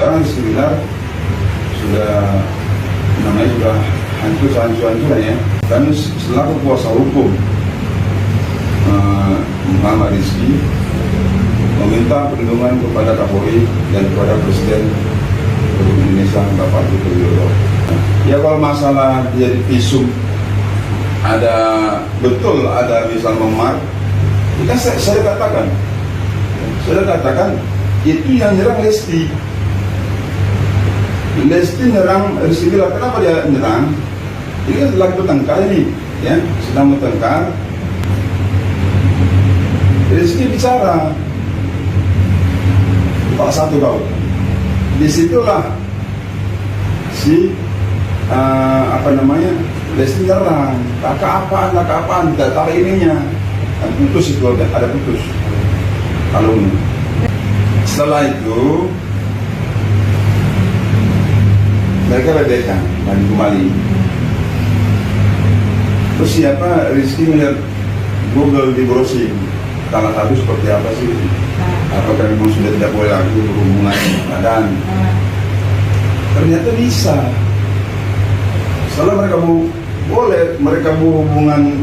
sekarang Rizky Bilar sudah namanya sudah hancur ya. Kami selaku kuasa hukum Muhammad Rizky meminta perlindungan kepada Kapolri dan kepada Presiden Republik Indonesia Bapak Joko Widodo. Ya kalau masalah dia visum betul ada misal memar, kita saya katakan itu yang nyerang Lesti nyerang Rizky Bilar. Kenapa dia nyerang? Ini kan lagi bertengkar ini, ya sedang bertengkar. Rizky bicara, Pak satu kau. Disitulah si Lesti nyerang. Kakak apaan, tidak tahu ininya. Dan putus itu ada putus. Kalungnya. Setelah itu mereka bedakan dan kembali. Terus siapa Rizky melihat Google di browsing tanggal satu seperti apa sih? Apakah memang sudah tidak boleh lagi berhubungan badan? Ternyata bisa. Setelah mereka mau hubungan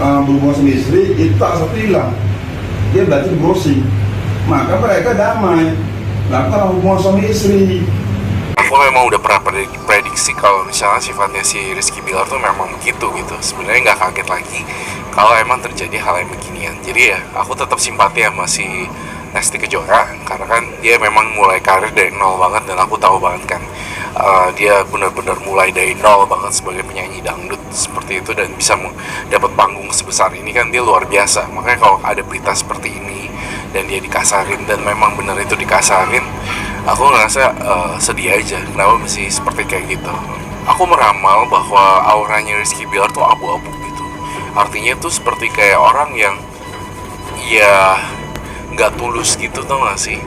berhubungan sama istri, itu tak satu hilang. Dia berarti browsing. Maka mereka damai. Lakukan hubungan suami istri. Aku memang udah pernah prediksi kalau misalnya sifatnya si Rizky Bilar tuh memang begitu gitu. Sebenarnya nggak kaget lagi kalau emang terjadi hal yang beginian. Jadi ya aku tetap simpati sama si Lesti Kejora karena kan dia memang mulai karir dari nol banget, dan aku tahu banget kan dia benar-benar mulai dari nol banget sebagai penyanyi dangdut seperti itu, dan bisa dapat panggung sebesar ini kan dia luar biasa. Makanya kalau ada berita seperti ini dan dia dikasarin, dan memang benar itu dikasarin, aku ngerasa sedih aja kenapa mesti seperti kayak gitu. Aku meramal bahwa auranya Rizky Bilar tuh abu-abu gitu. Artinya tuh seperti kayak orang yang ya nggak tulus gitu, tau gak sih?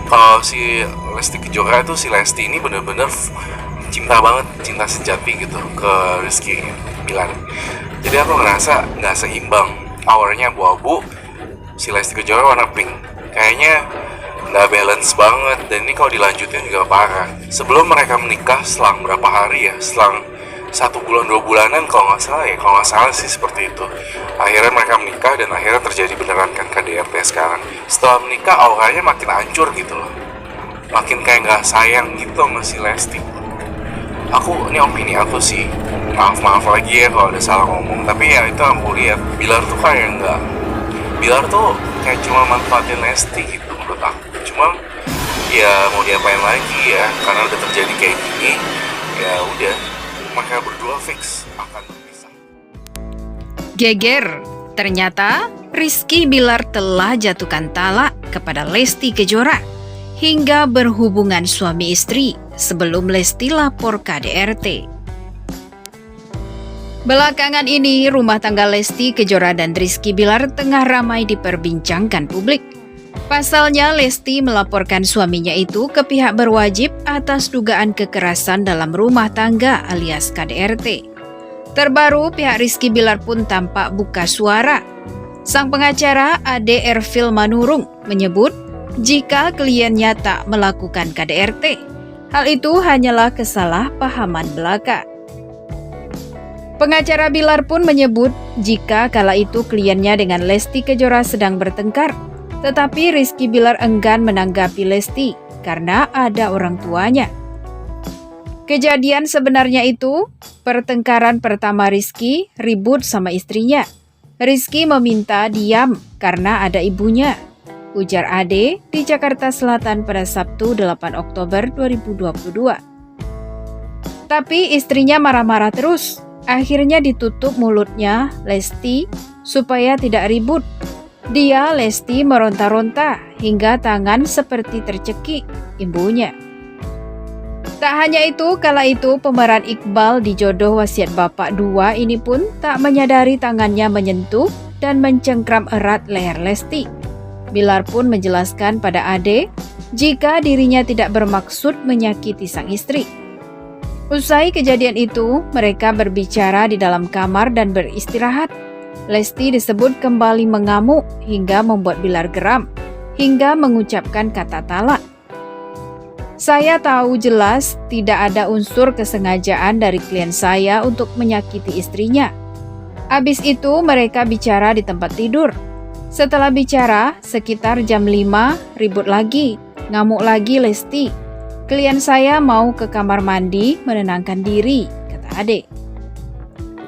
Kalau si Lesti Kejora itu, si Lesti ini bener-bener cinta banget, cinta sejati gitu ke Rizky Bilar. Jadi aku ngerasa nggak seimbang. Auranya abu-abu, si Lesti Kejora warna pink. Kayaknya nggak balance banget, dan ini kalau dilanjutin juga parah. Sebelum mereka menikah, selang berapa hari ya, selang 1 bulan 2 bulanan kalau nggak salah sih seperti itu. Akhirnya mereka menikah, dan akhirnya terjadi beneran kan KDRT sekarang. Setelah menikah auranya makin hancur gitu loh, makin kayak nggak sayang gitu sama si Lesti. Ini opini aku sih, maaf lagi ya kalau ada salah ngomong, tapi ya itu aku lihat Bilar tuh kayak cuma manfaatin Lesti gitu menurut aku. Cuma ya mau diapain lagi ya, karena udah terjadi kayak gini, ya udah mereka berdua fix akan berpisah. Geger, ternyata Rizky Bilar telah jatuhkan talak kepada Lesti Kejora hingga berhubungan suami istri sebelum Lesti lapor KDRT. Belakangan ini, rumah tangga Lesti Kejora dan Rizky Bilar tengah ramai diperbincangkan publik. Pasalnya, Lesti melaporkan suaminya itu ke pihak berwajib atas dugaan kekerasan dalam rumah tangga alias KDRT. Terbaru, pihak Rizky Bilar pun tampak buka suara. Sang pengacara Ade Erfil Manurung menyebut jika kliennya tak melakukan KDRT, hal itu hanyalah kesalahpahaman belaka. Pengacara Bilar pun menyebut jika kala itu kliennya dengan Lesti Kejora sedang bertengkar, tetapi Rizky Bilar enggan menanggapi Lesti karena ada orang tuanya. Kejadian sebenarnya itu, pertengkaran pertama Rizky ribut sama istrinya. Rizky meminta diam karena ada ibunya, ujar Ade di Jakarta Selatan pada Sabtu 8 Oktober 2022. Tapi istrinya marah-marah terus. Akhirnya ditutup mulutnya Lesti supaya tidak ribut. Dia, Lesti, meronta-ronta hingga tangan seperti tercekik ibunya. Tak hanya itu, kala itu pemeran Iqbal di Jodoh Wasiat Bapak 2 ini pun tak menyadari tangannya menyentuh dan mencengkram erat leher Lesti. Bilar pun menjelaskan pada Ade jika dirinya tidak bermaksud menyakiti sang istri. Usai kejadian itu, mereka berbicara di dalam kamar dan beristirahat. Lesti disebut kembali mengamuk hingga membuat Bilar geram, hingga mengucapkan kata talak. Saya tahu jelas tidak ada unsur kesengajaan dari klien saya untuk menyakiti istrinya. Habis itu mereka bicara di tempat tidur. Setelah bicara, sekitar jam 5, ribut lagi, ngamuk lagi Lesti. Klien saya mau ke kamar mandi menenangkan diri, kata adik.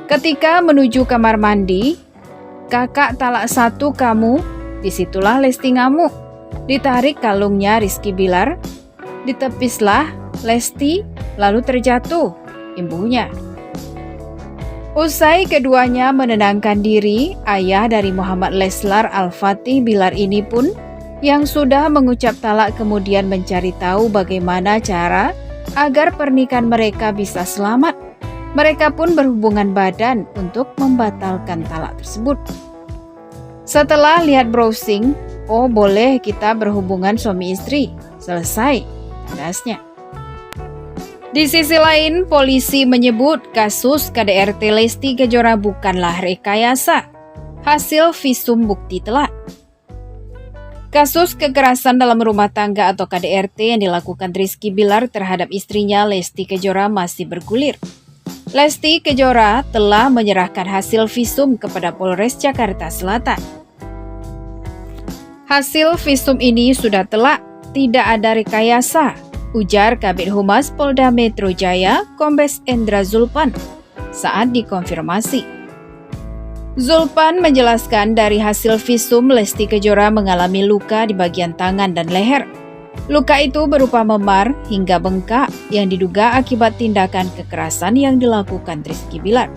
Ketika menuju kamar mandi, "Kakak talak 1 kamu." Disitulah Lesti ngamuk. Ditarik kalungnya Rizky Bilar, ditepislah Lesti, lalu terjatuh, imbuhnya. Usai keduanya menenangkan diri, ayah dari Muhammad Leslar Al-Fatih Bilar ini pun yang sudah mengucap talak kemudian mencari tahu bagaimana cara agar pernikahan mereka bisa selamat. Mereka pun berhubungan badan untuk membatalkan talak tersebut. Setelah lihat browsing, oh boleh kita berhubungan suami istri, selesai, tandasnya. Di sisi lain, polisi menyebut kasus KDRT Lesti Kejora bukanlah rekayasa, hasil visum bukti telak. Kasus kekerasan dalam rumah tangga atau KDRT yang dilakukan Rizky Bilar terhadap istrinya Lesti Kejora masih bergulir. Lesti Kejora telah menyerahkan hasil visum kepada Polres Jakarta Selatan. Hasil visum ini sudah telak, tidak ada rekayasa, ujar Kabid Humas Polda Metro Jaya, Kombes Endra Zulpan, saat dikonfirmasi. Zulpan menjelaskan dari hasil visum Lesti Kejora mengalami luka di bagian tangan dan leher. Luka itu berupa memar hingga bengkak yang diduga akibat tindakan kekerasan yang dilakukan Rizky Bilar.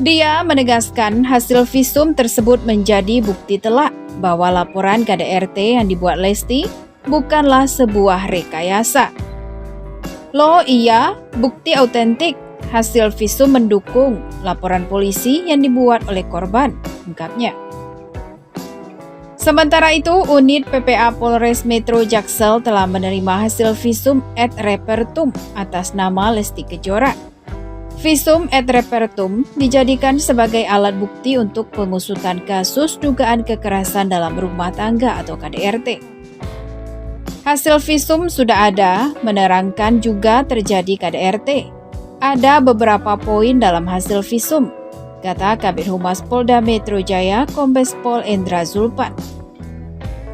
Dia menegaskan hasil visum tersebut menjadi bukti telak bahwa laporan KDRT yang dibuat Lesti bukanlah sebuah rekayasa. Loh iya, bukti autentik, hasil visum mendukung laporan polisi yang dibuat oleh korban, ungkapnya. Sementara itu, unit PPA Polres Metro Jaksel telah menerima hasil visum et repertum atas nama Lesti Kejora. Visum et repertum dijadikan sebagai alat bukti untuk pengusutan kasus dugaan kekerasan dalam rumah tangga atau KDRT. Hasil visum sudah ada, menerangkan juga terjadi KDRT. Ada beberapa poin dalam hasil visum, kata Kabid Humas Polda Metro Jaya, Kombes Pol Endra Zulpan.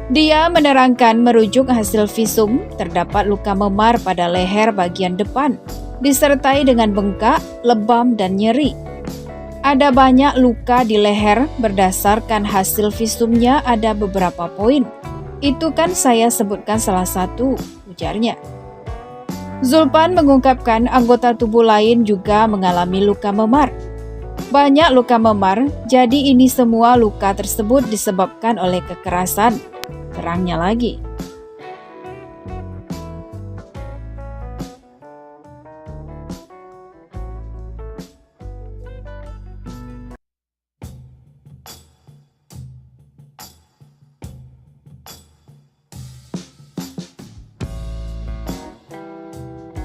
Dia menerangkan merujuk hasil visum, terdapat luka memar pada leher bagian depan, disertai dengan bengkak, lebam, dan nyeri. Ada banyak luka di leher, berdasarkan hasil visumnya ada beberapa poin. Itu kan saya sebutkan salah satu, ujarnya. Zulpan mengungkapkan anggota tubuh lain juga mengalami luka memar. Banyak luka memar, jadi ini semua luka tersebut disebabkan oleh kekerasan, terangnya lagi.